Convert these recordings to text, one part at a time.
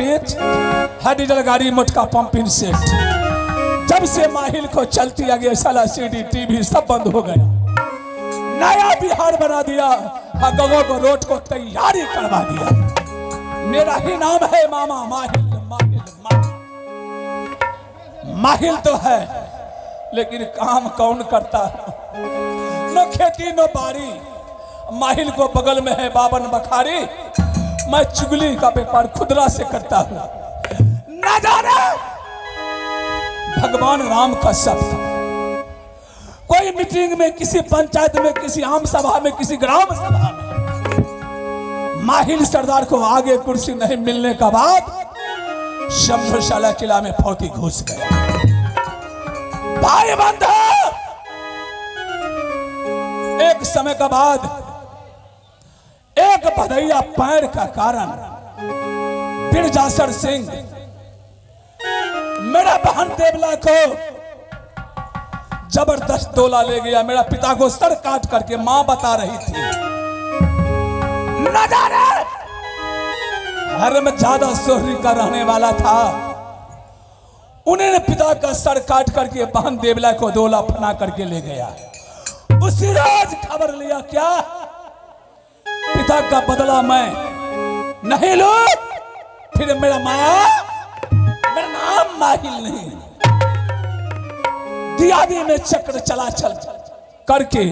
पेच है डीजल गाड़ी मोटका पंपिंग सेट। जब से माहिल को चलती आ गया साला सीडी टीवी सब बंद हो गया। नया बिहार बना दिया, गगों को रोड को तैयारी करवा दिया। मेरा ही नाम है मामा माहिल। माहिल माहिल माहिल तो है लेकिन काम कौन करता है? न खेती न बाड़ी। माहिल को बगल में है बावन बखारी। मैं चुगली का व्यापार खुदरा से करता हूं। न जाने भगवान राम का शब्द कोई मीटिंग में, किसी पंचायत में, किसी आम सभा में, किसी ग्राम सभा में माहिल सरदार को आगे कुर्सी नहीं मिलने का बाद शंभरशाला किला में फौती घुस गया। भाई बंधु, एक समय का बाद एक भदैया पैर का कारण बिरजासर सिंह मेरा बहन देवला को जबरदस्त डोला ले गया। मेरा पिता को सर काट करके मां बता रही थी न जाने हर में ज्यादा सोहरी का रहने वाला था। उन्होंने पिता का सर काट करके बहन देवला को डोला फना करके ले गया। उसी रोज खबर लिया क्या पिता का बदला मैं नहीं लूं। फिर मेरा नाम माहिल नहीं। दियादी में चक्र चला चल करके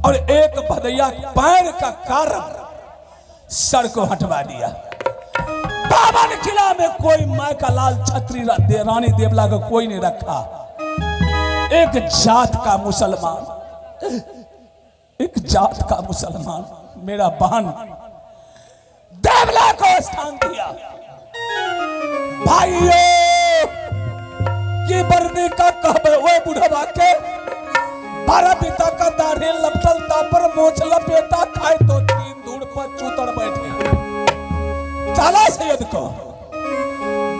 और एक भदैया पैर का कारण सर को हटवा दिया। बावन किला में कोई माँ का लाल छत्री रानी देवला का कोई नहीं रखा। एक जात का मुसलमान, एक जात का मुसलमान मेरा बहन देवला को स्थान दिया। भाइयों की बरनी का कहबे वो बुढ़वा के 12 पिता का दाढ़ी लपटलता पर मोछ लपेटा खाए तो 3 धूड़ पर चूतर बैठे। चाला सैयद को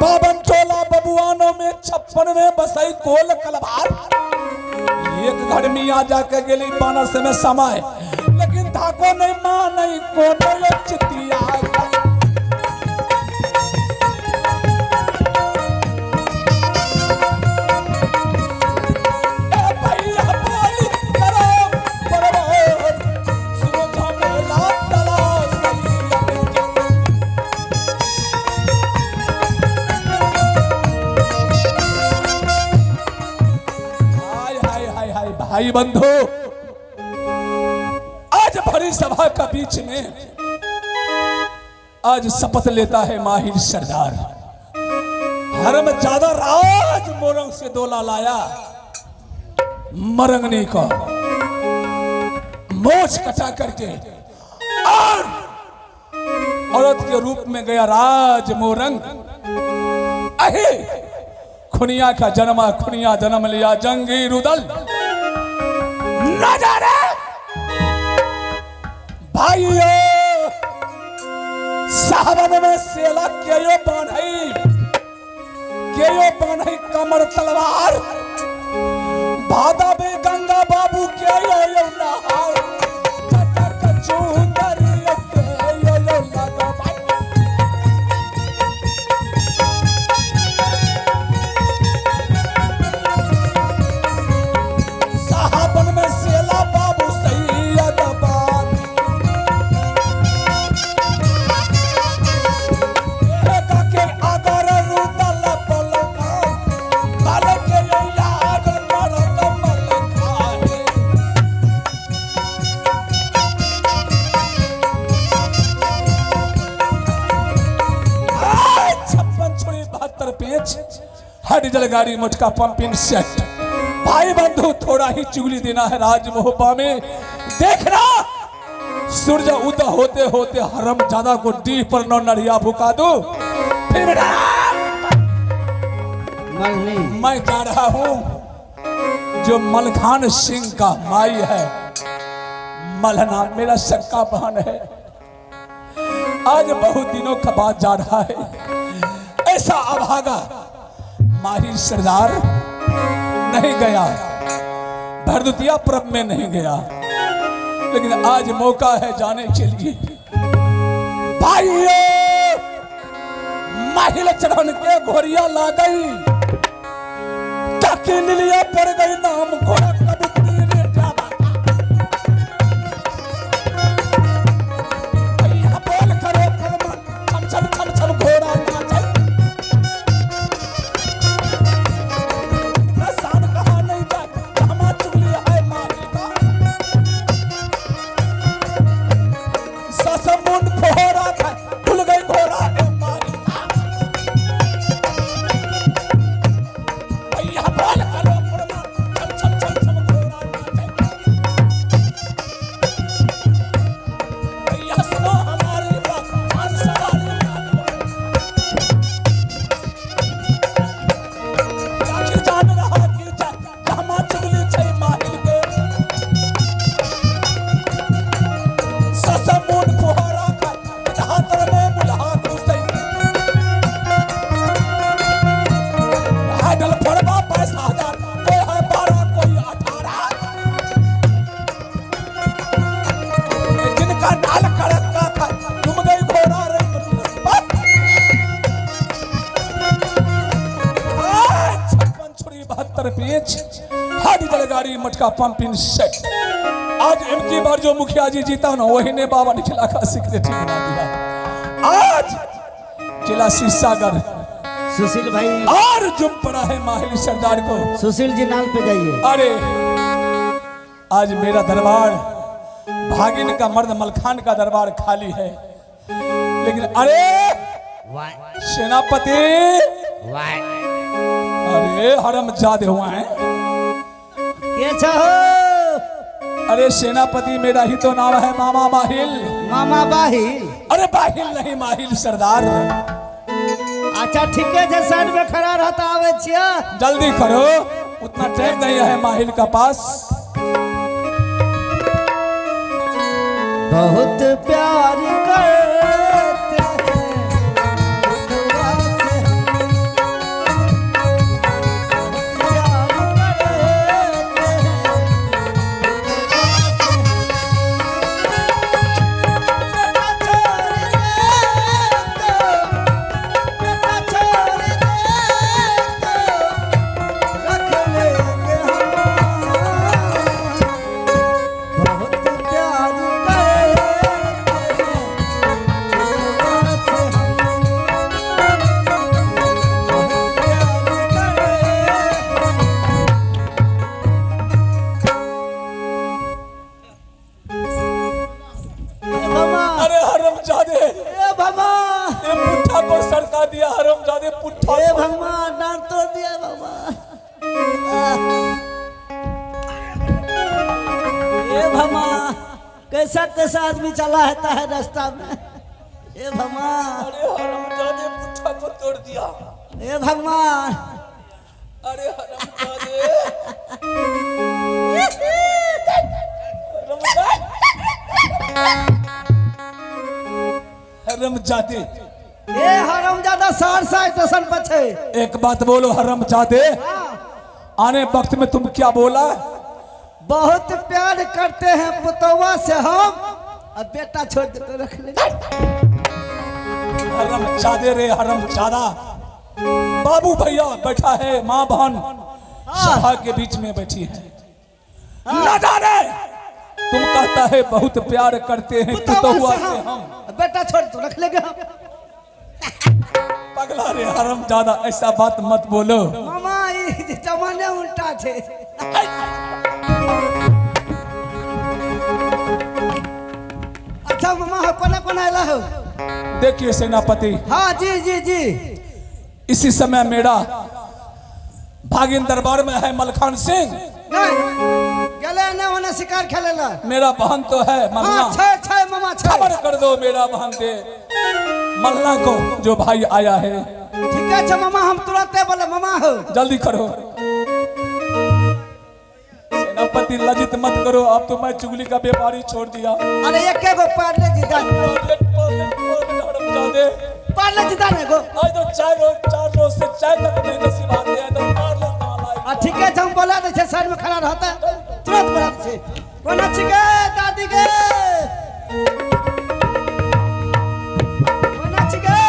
52 टोला बबुआनों में 56 में बसई कोल कलभार। एक घर में आ जाके गेली बानर से में समय लेकिन धाको नहीं मां नहीं कोनो चितिया। भाई बंधु, आज भरी सभा का बीच में आज शपथ लेता है माहिल सरदार। हर में ज्यादा राज मोरंग से डोला लाया। मरंगनी को मोछ कटा करके और औरत के रूप में गया राज मोरंग। अहे खुनिया का जन्मा खुनिया जन्म लिया जंगी रुदल। न जाने भाइयों साहबन में सेला केयो बान्हई कमर तलवार। भादा में गंगा बाबू केयो नहार चटक चूंदरी केयो लगो भाई। साहबन में सेला बाबू सैयद बानी के अगर रुदल पलका बाल के याद मरद मलका है। 56 छोड़ी 72 पेच हर डीजल गाड़ी मोटका पंपिंग सेट। भाई बंधु थोड़ा ही चुगली देना है राजमोहबा में। देखना सूर्य उदय होते होते हरम ज्यादा को डीह पर नौ नरिया भुका दो। फिर मैं जा रहा हूं जो मलखान सिंह का माई है। मलहना मेरा सक्का बहन है। आज बहुत दिनों का बाद जा रहा है। ऐसा अभागा माहिल सरदार नहीं गया, भरदुतिया पर्व में नहीं गया, लेकिन आज मौका है जाने के लिए। भाइयों माहिल चढ़न के घोरिया ला गई, ताकि लिलिया पड़ गई नाम घोड़ा कबूतरी रे जावा। भैया बोल करो छम छम छम छम घोड़ा नाचे। रसान कहा नहीं था जमा चुगली है मारी का, ससमुंड फोहरा था खुल गई घोड़ा है मारी का। भैया बोल करो छम छम छम छम घोड़ा नाचे। भैया सुनो हमारी बात आज सवारी आखिर जान रहा कि जमा चुगली छै माहिल के, ससमुंड फोहरा का हाथर में मुल्हा घुसै। हैडल फोड़बा 22,000, कोई है 12 कोई 18। जिनका नाल कड़का था तुम गई घोड़ा रे मुसीबत। 56 छुरी 72 पेच हाडी दलगाड़ी मटका पंपिंग सेट। आज इनकी बार जो मुखिया जी जीता ना वही ने बाबा ने खिला का सेक्रेटरी बना दिया। आज जिला सीसागर सुशील भाई, और जुम पड़ा है माहिल सरदार को। सुशील जी नाल पे जाइए। अरे आज मेरा दरबार भागिन का मर्द मलखान का दरबार खाली है, लेकिन अरे सेनापति, अरे हरमजादे हुआ है। के चाहो? अरे सेनापति मेरा ही तो नाम है मामा माहिल। मामा बाहिल। अरे बाहिल नहीं माहिल सरदार। अच्छा ठीक है, साइड में खड़ा रहता आवे छिया। जल्दी करो, उतना टाइम नहीं है माहिल का पास। बहुत प्यार करते हैं दुआ से हम, प्यार करते हैं बेटा छोड़ दे तो रख लेंगे हम। बहुत प्यार करते हैं दुआ से हम, बहुत प्यार भमा, अरे हरमजादे, ए भमा, ये पुट्ठा को सड़का दिया हरमजादे पुट्ठा ए को। भमा डांट तो दिया भमा। ए भमा, कैसा कैसा आदमी चला रहता है रास्ता में। ए भमा, अरे हरमजादे पुट्ठा को तोड़ दिया। ए भगवान, अरे हरमजादे, हरमजादे, ए हरामजादा 60 स्टेशन पर छे। एक बात बोलो हरमजादे, आने वक्त में तुम क्या बोला? बहुत प्यार करते हैं पुतौवा से हम, अब बेटा छोड़ दे तो रख ले। हरमजादे रे हरमजादा, बाबू भैया बैठा है, माँ बहन सभा के बीच में बैठी है। ना जाने तुम कहता है बहुत प्यार करते हैं पुतौवा से हम, बेटा छोड़ तो रख लेंगे हम। पगला रे हरमजादा, ऐसा बात मत बोलो। मामा ये जमाने उल्टा छे। अच्छा मामा हो कोना कोना आला हो? देखिए सेनापति, हाँ जी जी जी। इसी समय मेरा भागिन दरबार में है मलखान सिंह। गले ने होने शिकार खेलेला। मेरा बहन तो है मल्ला। हाँ छे छे मामा छे। खबर कर दो मेरा बहन दे मल्ला को जो भाई आया है। ठीक है मामा, हम तुरंत बोले मामा हो। जल्दी करो सेनापति, लज्जित मत करो। अब तो मैं चुगली का व्यापारी छोड़ दिया। अरे एक के गो पार्ले जिदा पार्ले जिदा ने गो। आज तो 4 रोज से चाय तक नहीं नसीब आते हैं तो पार्ले। ठीक है, हम बोला दे छे साइड में खड़ा रहता है तुरंत बोला छे। कोना छिके दादी के कोना छिके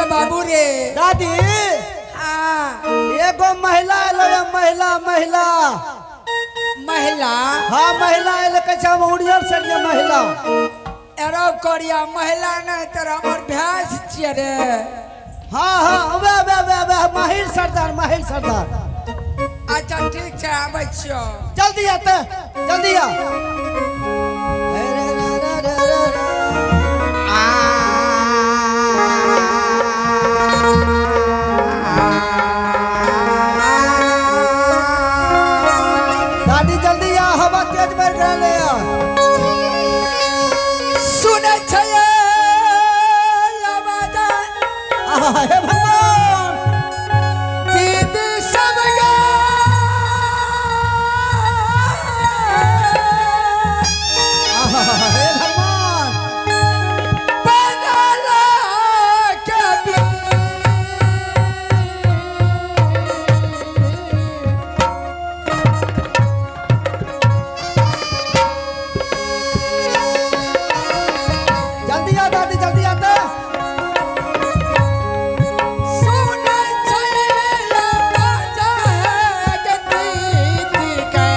रे बाबू रे। दादी हाँ एगो महिला एलो या महिला महिला महिला। हाँ महिला एलो कैसे हम उड़ियल से ये महिला एरो करिया महिला नहीं तेरा हमर भैंस छिए रे। हाँ हाँ वे माहिर सरदार अच्छा ठीक है आबै छियो। जल्दी आते जल्दी आ दादी जल्दी आ हवा तेज बढ़ गए सुनै छै आवाज हे भगवान दीदी सब गा हे भगवान बनला कभी जल्दी आ दादी जल्दी आते सुनै छै आवाज है दीदी के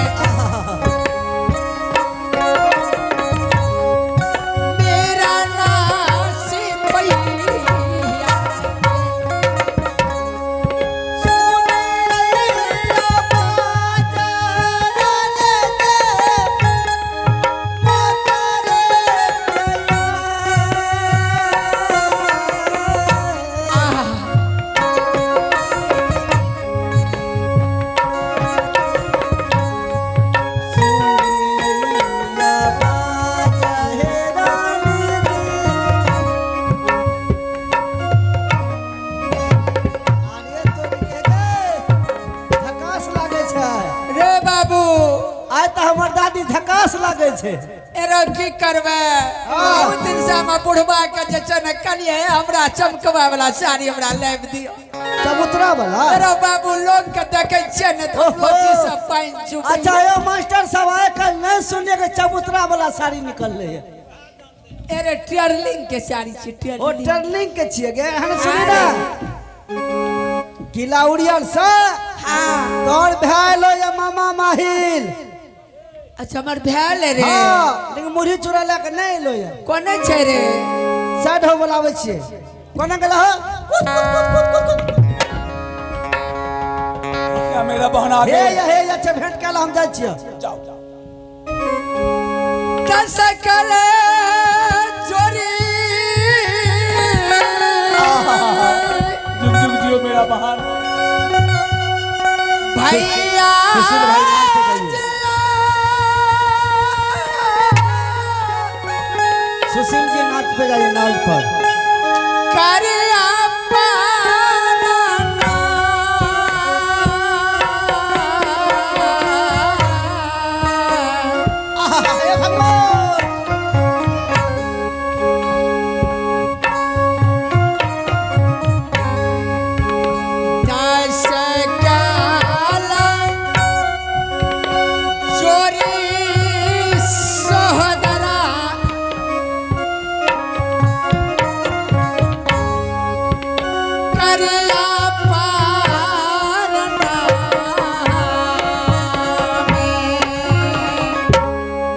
मेरा नाम सिपैया रे बाबू आय तो हमर दादी झकास लागे छे एरो की करबे बहुत दिन से हम बुढ़बा के जे छै न कलिए हमरा चमकवा वाला साड़ी हमरा लेब दियो। चबूतरा वाला एरो बाबू लोग के देखे छै न तो ओहो। लोची सब पाइन चुप। अच्छा ये मास्टर साहब आए कल नहीं सुनिए कि चबूतरा वाला साड़ी निकल रही है एरे ट्रेलिंग के साड़ी छै ओ ट्रेलिंग। टर्लिंग के छिए गे हन सुनी ना किला उड़ियल से हां तोर भेलो ये मामा माहिल अच्छा हमर भेल रे। हां लेकिन मुरही चूड़ा लेके नहीं लो ये कोने छै रे साइड हो बोलावे छिए कोना गेला हो क्या मेरा बहन आ हे गई? ये अच्छा भेंट काला हम जाय छिए जाओ जाओ दस कले चोरी जुग जुग जियो मेरा बहन। भैया सुशील भाई नाम पे कहिए सुशील जी नाच पे जाइए नाच पर करिया हे भगवान दस काला चोरी सहोदरा करिया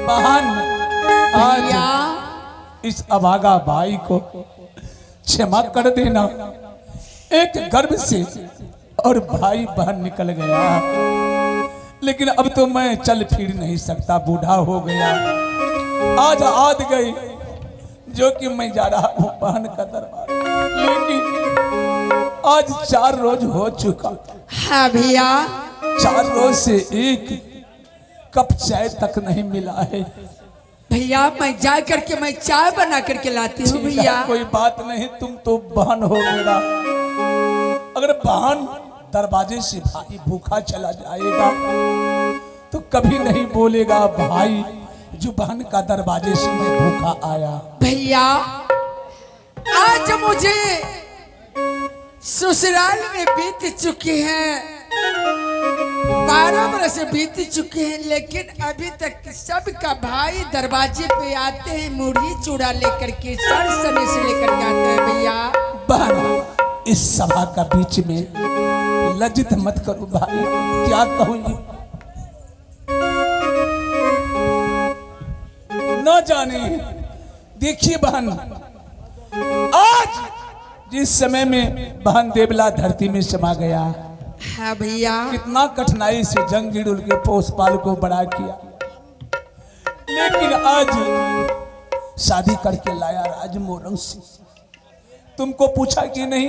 बहन भैया आज इस अभागा भाई को क्षमा कर देना। एक गर्भ से और भाई बहन निकल गया, लेकिन अब तो मैं चल फिर नहीं सकता, बूढ़ा हो गया। आज आद गई जो कि मैं जा रहा हूँ बहन का दरबार, लेकिन आज 4 रोज हो चुका। हाँ भैया 4 रोज से एक कप चाय तक नहीं मिला है। भैया मैं जा करके मैं चाय बना करके लाती हूँ भैया। कोई बात नहीं, तुम तो बहन हो मेरा। अगर बहन दरवाजे से भाई भूखा चला जाएगा तो कभी नहीं बोलेगा भाई जो बहन का दरवाजे से मैं भूखा आया। भैया आज मुझे ससुराल में बीत चुके हैं, 12 बरस बीत चुके हैं, लेकिन अभी तक सबका भाई दरवाजे पे आते हैं मुरही चूड़ा लेकर के, सर सने से लेकर के आते हैं भैया। बहन इस सभा का बीच में लज्जित मत करो भाई। क्या कहूं न जाने। देखिए बहन, आज जिस समय में बहन देवला धरती में समा गया, हाँ भैया, कितना कठिनाई से जंग गिड़ुल के पोस पाल को बड़ा किया, लेकिन आज शादी करके लाया राज मोरंग से। तुमको पूछा कि नहीं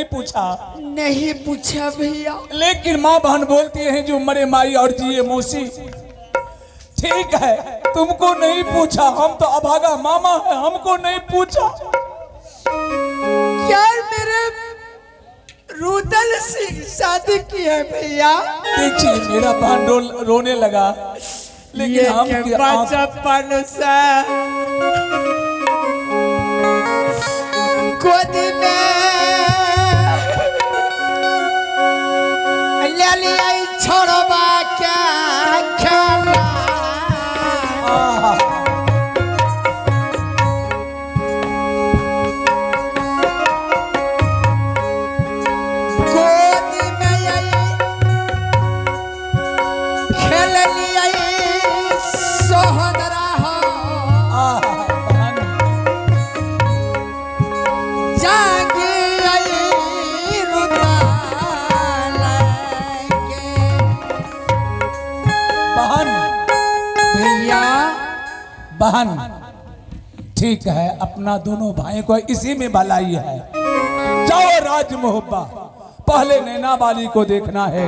पूछा? नहीं पूछा भैया। लेकिन माँ बहन बोलती हैं जो मरे माई और जिए मौसी। ठीक है, तुमको नहीं पूछा, हम तो अभागा मामा है, हमको नहीं पूछा। क्या मेरे रुदल सिंह शादी की है भैया? देखिए मेरा बहन रोने लगा, लेकिन हम के बचपन से गोदी में ले लिया छोड़वा क्या खेला। गोदी में खेल लिया सोहदरा हो, जागी आई रुदाल के। बहन भैया बहन ठीक है, अपना दोनों भाई को इसी में भलाई है। जाओ राज मोहब्बा, पहले नैना वाली को देखना है,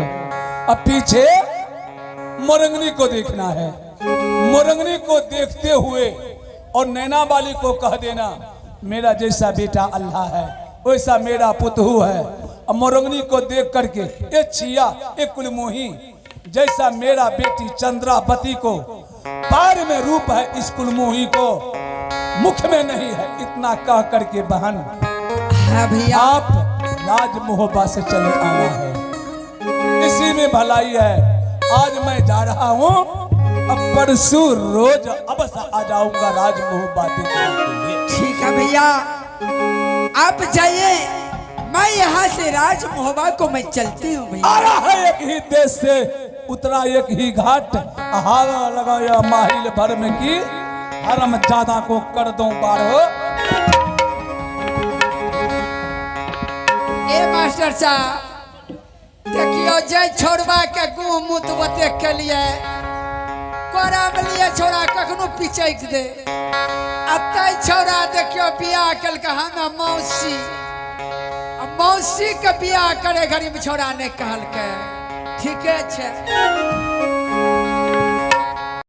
अब पीछे मोरंगनी को देखना है। मोरंगनी को देखते हुए और नैना वाली को कह देना मेरा जैसा बेटा अल्लाह है वैसा मेरा पुतहू है। और मोरंगनी को देख करके ये छिया ये कुलमोही जैसा मेरा बेटी चंद्रावती को पैर में रूप है, इस कुलमोही को मुख में नहीं है। इतना कह करके बहन हाँ भैया, आप राज मोहब्बा से चले आना है, इसी में भलाई है। आज मैं जा रहा हूँ, अब परसों रोज अवश्य आ जाऊंगा राज मोहब्बा देखने के लिए। ठीक है भैया, आप जाइए, मैं यहाँ से राज मोहब्बा को मैं चलती हूँ भैया। आ रहा है एक ही देश से उतरा एक ही घाट, हारा लगाया माहिल भर में की हरम ज्यादा को कर दूं बाढ़ो। ए मास्टर साहब देखियो, जय छोड़वा के गुह मुत बते के लिए कोरा में लिए छोड़ा कखनो पिचक दे। अतई छोड़ा देखियो बियाह कल का हम मौसी, मौसी के बियाह करे घड़ी में छोड़ा ने कहल के। ठीक है।